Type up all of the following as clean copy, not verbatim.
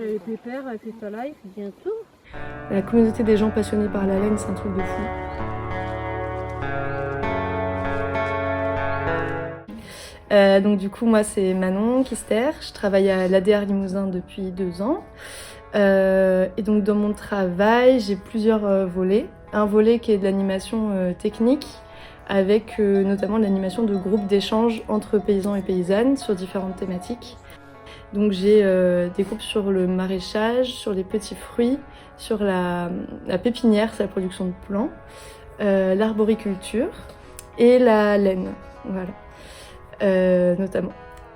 Les pépères, elle fait sa live bientôt. La communauté des gens passionnés par la laine, c'est un truc de fou. Donc du coup, moi, c'est Manon Kister. Je travaille à l'ADR Limousin depuis 2 ans. Et donc dans mon travail, j'ai plusieurs volets. Un volet qui est de l'animation technique, avec notamment l'animation de groupes d'échange entre paysans et paysannes sur différentes thématiques. Donc j'ai des groupes sur le maraîchage, sur les petits fruits, sur la pépinière, c'est la production de plants, l'arboriculture et la laine, voilà, notamment.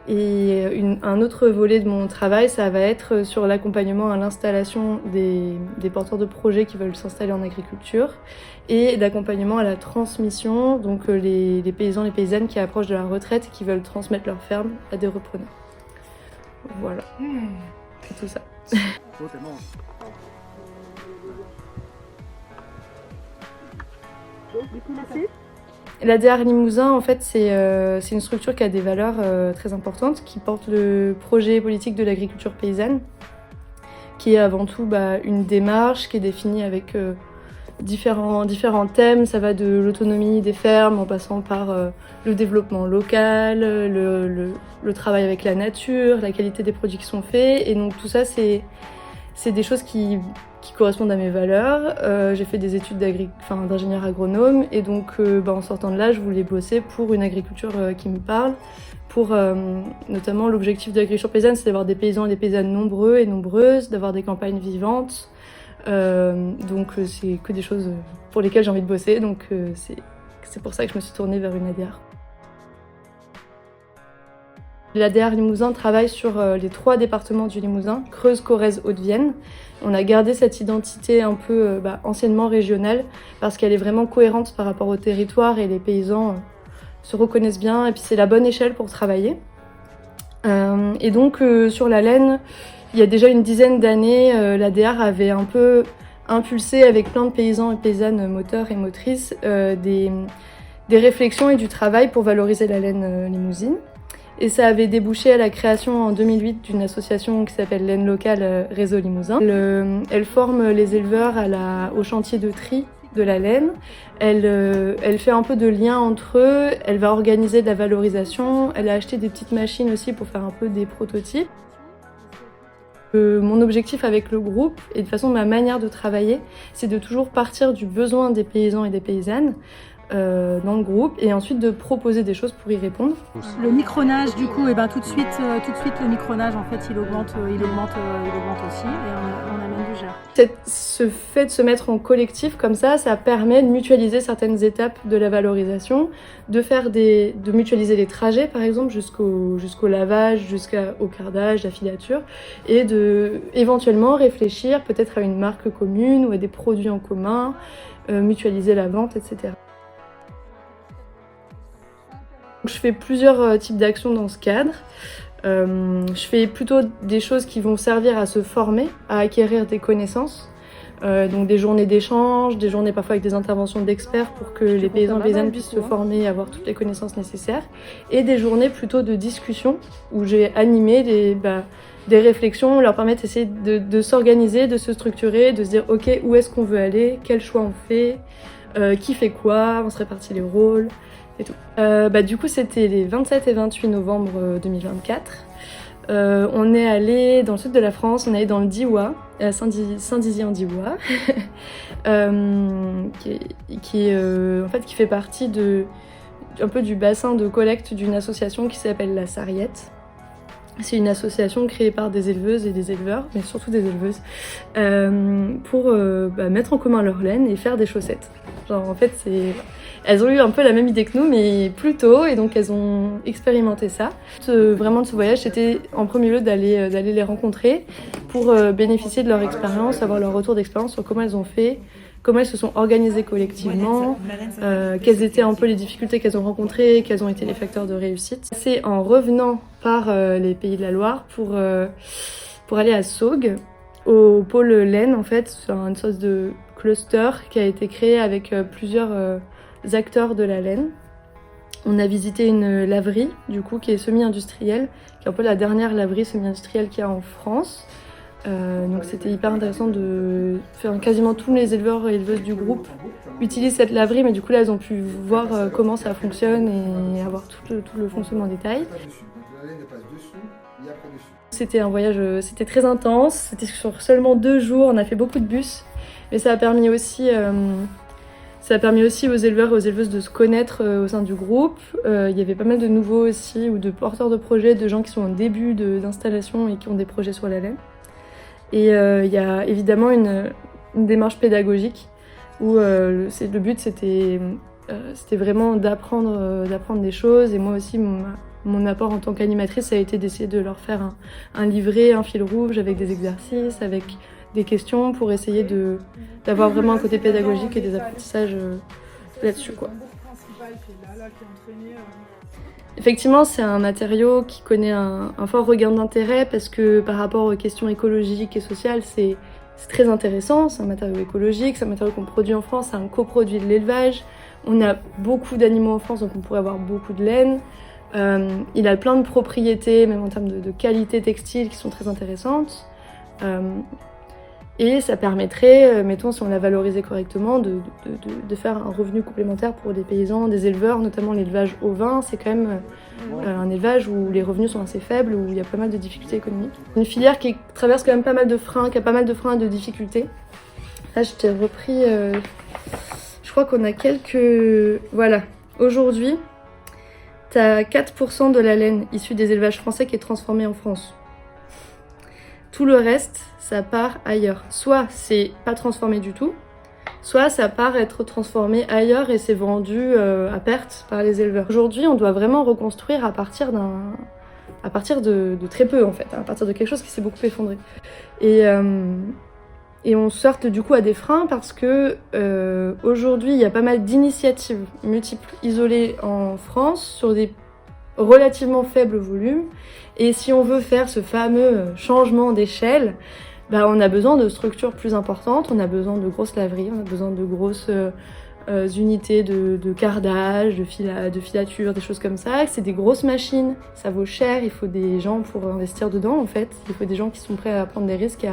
Et un autre volet de mon travail, ça va être sur l'accompagnement à l'installation des porteurs de projets qui veulent s'installer en agriculture et d'accompagnement à la transmission, donc les paysans, les paysannes qui approchent de la retraite et qui veulent transmettre leur ferme à des repreneurs. Voilà, c'est tout ça. L'ADR Limousin, en fait, c'est une structure qui a des valeurs très importantes, qui porte le projet politique de l'agriculture paysanne, qui est avant tout une démarche qui est définie avec différents thèmes. Ça va de l'autonomie des fermes, en passant par le développement local, le travail avec la nature, la qualité des produits qui sont faits. Et donc tout ça, c'est des choses qui correspondent à mes valeurs. J'ai fait des études d'ingénieur agronome et donc en sortant de là, je voulais bosser pour une agriculture qui me parle. Pour notamment l'objectif de l'agriculture paysanne, c'est d'avoir des paysans et des paysannes nombreux et nombreuses, d'avoir des campagnes vivantes. Donc c'est que des choses pour lesquelles j'ai envie de bosser, donc c'est pour ça que je me suis tournée vers une ADR. L'ADR Limousin travaille sur les 3 départements du Limousin, Creuse, Corrèze, Haute-Vienne. On a gardé cette identité un peu anciennement régionale parce qu'elle est vraiment cohérente par rapport au territoire et les paysans se reconnaissent bien et puis c'est la bonne échelle pour travailler. Et donc sur la laine, il y a déjà une dizaine d'années, l'ADR avait un peu impulsé avec plein de paysans et paysannes moteurs et motrices des réflexions et du travail pour valoriser la laine limousine. Et ça avait débouché à la création en 2008 d'une association qui s'appelle Laine Locale Réseau Limousin. Elle forme les éleveurs au chantier de tri de la laine. Elle fait un peu de lien entre eux, elle va organiser de la valorisation, elle a acheté des petites machines aussi pour faire un peu des prototypes. Mon objectif avec le groupe, et de toute façon ma manière de travailler, c'est de toujours partir du besoin des paysans et des paysannes dans le groupe et ensuite de proposer des choses pour y répondre. Le micronage du coup, tout de suite le micronage en fait il augmente aussi et on amène du germe. Ce fait de se mettre en collectif comme ça permet de mutualiser certaines étapes de la valorisation, de mutualiser les trajets par exemple jusqu'au lavage, jusqu'au cardage, la filature et de éventuellement réfléchir peut-être à une marque commune ou à des produits en commun, mutualiser la vente, etc. Je fais plusieurs types d'actions dans ce cadre. Je fais plutôt des choses qui vont servir à se former, à acquérir des connaissances. Donc des journées d'échange, des journées parfois avec des interventions d'experts pour que les paysans et paysannes puissent se former et avoir toutes les connaissances nécessaires. Et des journées plutôt de discussion où j'ai animé des réflexions, leur permettre d'essayer de s'organiser, de se structurer, de se dire ok, où est-ce qu'on veut aller, quel choix on fait, qui fait quoi, on se répartit les rôles. Et tout. Du coup, c'était les 27 et 28 novembre 2024. On est allé dans le sud de la France, on est allé dans le Diois, à Saint-Dizier-en-Diois, qui fait partie un peu du bassin de collecte d'une association qui s'appelle la Sarriette. C'est une association créée par des éleveuses et des éleveurs, mais surtout des éleveuses, pour mettre en commun leur laine et faire des chaussettes. Elles ont eu un peu la même idée que nous, mais plus tôt, et donc elles ont expérimenté ça. Vraiment de ce voyage, c'était en premier lieu d'aller les rencontrer pour bénéficier de leur expérience, avoir leur retour d'expérience sur comment elles ont fait, comment elles se sont organisées collectivement, quelles étaient un peu les difficultés qu'elles ont rencontrées, quels ont été les facteurs de réussite. C'est en revenant par les Pays de la Loire pour aller à Saugues, au pôle laine en fait, c'est une sorte de cluster qui a été créé avec plusieurs acteurs de la laine. On a visité une laverie, du coup, qui est semi-industrielle, qui est un peu la dernière laverie semi-industrielle qu'il y a en France. Donc c'était hyper intéressant de faire quasiment tous les éleveurs et éleveuses du groupe utilisent cette laverie, mais du coup là elles ont pu voir comment ça fonctionne et avoir tout le fonctionnement en détail. C'était un voyage, c'était très intense, c'était sur seulement 2 jours, on a fait beaucoup de bus, mais ça a permis aussi aux éleveurs et aux éleveuses de se connaître au sein du groupe. Il y avait pas mal de nouveaux aussi, ou de porteurs de projets, de gens qui sont en début d'installation et qui ont des projets sur la laine. Et il y a évidemment une démarche pédagogique où le but c'était vraiment d'apprendre des choses. Et moi aussi, mon apport en tant qu'animatrice, ça a été d'essayer de leur faire un livret, un fil rouge avec des exercices, avec des questions pour essayer d'avoir vraiment un côté pédagogique et des apprentissages là-dessus, quoi. Effectivement, c'est un matériau qui connaît un fort regain d'intérêt parce que par rapport aux questions écologiques et sociales, c'est très intéressant. C'est un matériau écologique, c'est un matériau qu'on produit en France, c'est un coproduit de l'élevage. On a beaucoup d'animaux en France, donc on pourrait avoir beaucoup de laine. Il a plein de propriétés, même en termes de qualité textile, qui sont très intéressantes. Et ça permettrait, mettons, si on l'a valorisé correctement, de faire un revenu complémentaire pour des paysans, des éleveurs, notamment l'élevage ovin. C'est quand même un élevage où les revenus sont assez faibles, où il y a pas mal de difficultés économiques. Une filière qui traverse quand même pas mal de freins, qui a pas mal de freins et de difficultés. Là, je t'ai repris... je crois qu'on a quelques... Voilà. Aujourd'hui, tu as 4% de la laine issue des élevages français qui est transformée en France. Tout le reste, ça part ailleurs. Soit c'est pas transformé du tout, soit ça part être transformé ailleurs et c'est vendu à perte par les éleveurs. Aujourd'hui, on doit vraiment reconstruire à partir de très peu en fait, à partir de quelque chose qui s'est beaucoup effondré. Et on se heurte du coup à des freins parce que aujourd'hui, il y a pas mal d'initiatives multiples isolées en France sur des relativement faible volume. Et si on veut faire ce fameux changement d'échelle, on a besoin de structures plus importantes, on a besoin de grosses laveries, on a besoin de grosses unités de cardage, de filature, des choses comme ça. C'est des grosses machines, ça vaut cher, il faut des gens pour investir dedans en fait. Il faut des gens qui sont prêts à prendre des risques,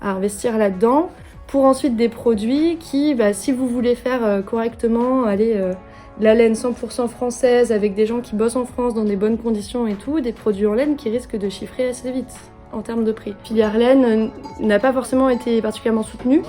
à investir là-dedans. Pour ensuite des produits qui, si vous voulez faire correctement, la laine 100% française avec des gens qui bossent en France dans des bonnes conditions et tout, des produits en laine qui risquent de chiffrer assez vite en termes de prix. Filière laine n'a pas forcément été particulièrement soutenue,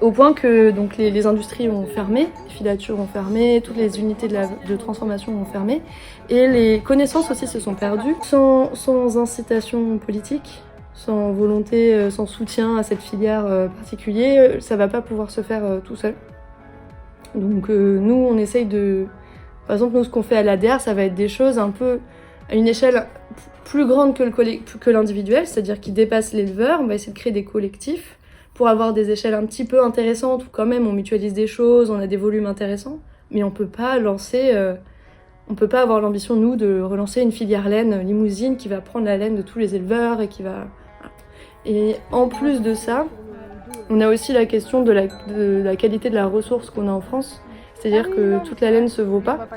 au point que donc, les industries ont fermé, les filatures ont fermé, toutes les unités de transformation ont fermé, et les connaissances aussi se sont perdues. Sans incitation politique, sans volonté, sans soutien à cette filière particulière, ça va pas pouvoir se faire tout seul. Donc nous, on essaye de... Par exemple, nous, ce qu'on fait à l'ADR, ça va être des choses un peu à une échelle plus grande que l'individuel, c'est-à-dire qui dépasse l'éleveur. On va essayer de créer des collectifs pour avoir des échelles un petit peu intéressantes où quand même on mutualise des choses, on a des volumes intéressants. Mais on peut pas avoir l'ambition, nous, de relancer une filière laine limousine qui va prendre la laine de tous les éleveurs et qui va... Et en plus de ça, on a aussi la question de la qualité de la ressource qu'on a en France. C'est-à-dire que toute la laine ne se vaut pas.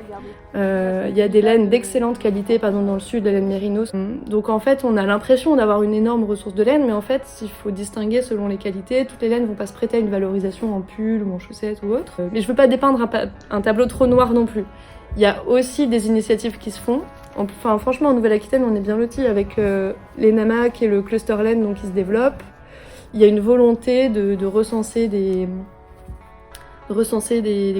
Il y a des laines d'excellente qualité, par exemple dans le sud, la laine mérinos. Donc en fait, on a l'impression d'avoir une énorme ressource de laine, mais en fait, il faut distinguer selon les qualités. Toutes les laines ne vont pas se prêter à une valorisation en pull ou en chaussettes ou autre. Mais je ne veux pas dépeindre un tableau trop noir non plus. Il y a aussi des initiatives qui se font. Enfin, franchement, en Nouvelle-Aquitaine, on est bien lotis avec les NAMAC et le cluster laine donc, qui se développent. Il y a une volonté de recenser des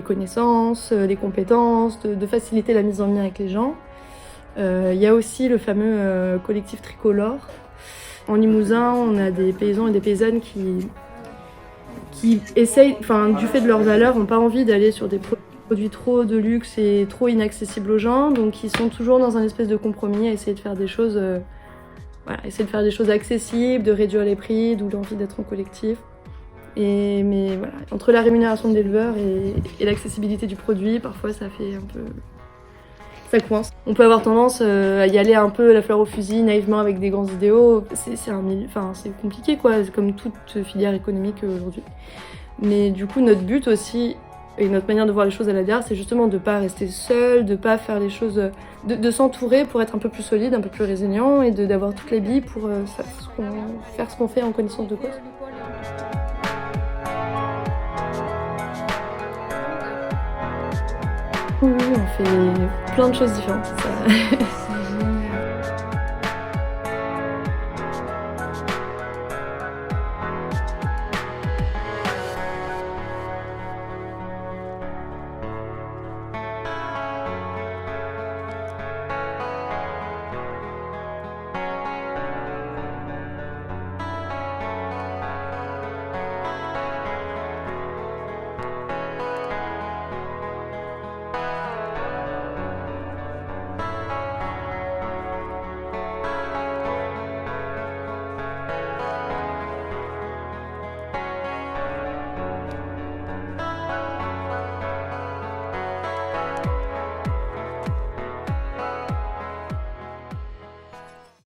connaissances, des compétences, de faciliter la mise en lien avec les gens. Il y a aussi le fameux collectif tricolore. En Limousin, on a des paysans et des paysannes qui essayent, du fait de leurs valeurs, n'ont pas envie d'aller sur des produits trop de luxe et trop inaccessibles aux gens, donc ils sont toujours dans un espèce de compromis à essayer de faire des choses... essayer de faire des choses accessibles, de réduire les prix, d'où l'envie d'être en collectif. Mais voilà, entre la rémunération de l'éleveur et l'accessibilité du produit, parfois ça fait un peu... ça coince. On peut avoir tendance à y aller un peu la fleur au fusil, naïvement avec des grands idéaux. C'est compliqué quoi, c'est comme toute filière économique aujourd'hui. Mais du coup, notre but aussi, Et notre manière de voir les choses à l'ADR, c'est justement de pas rester seul, de pas faire les choses, de s'entourer pour être un peu plus solide, un peu plus résilient et d'avoir toutes les billes pour faire ce qu'on fait en connaissance de cause. Oui, on fait plein de choses différentes. Ça.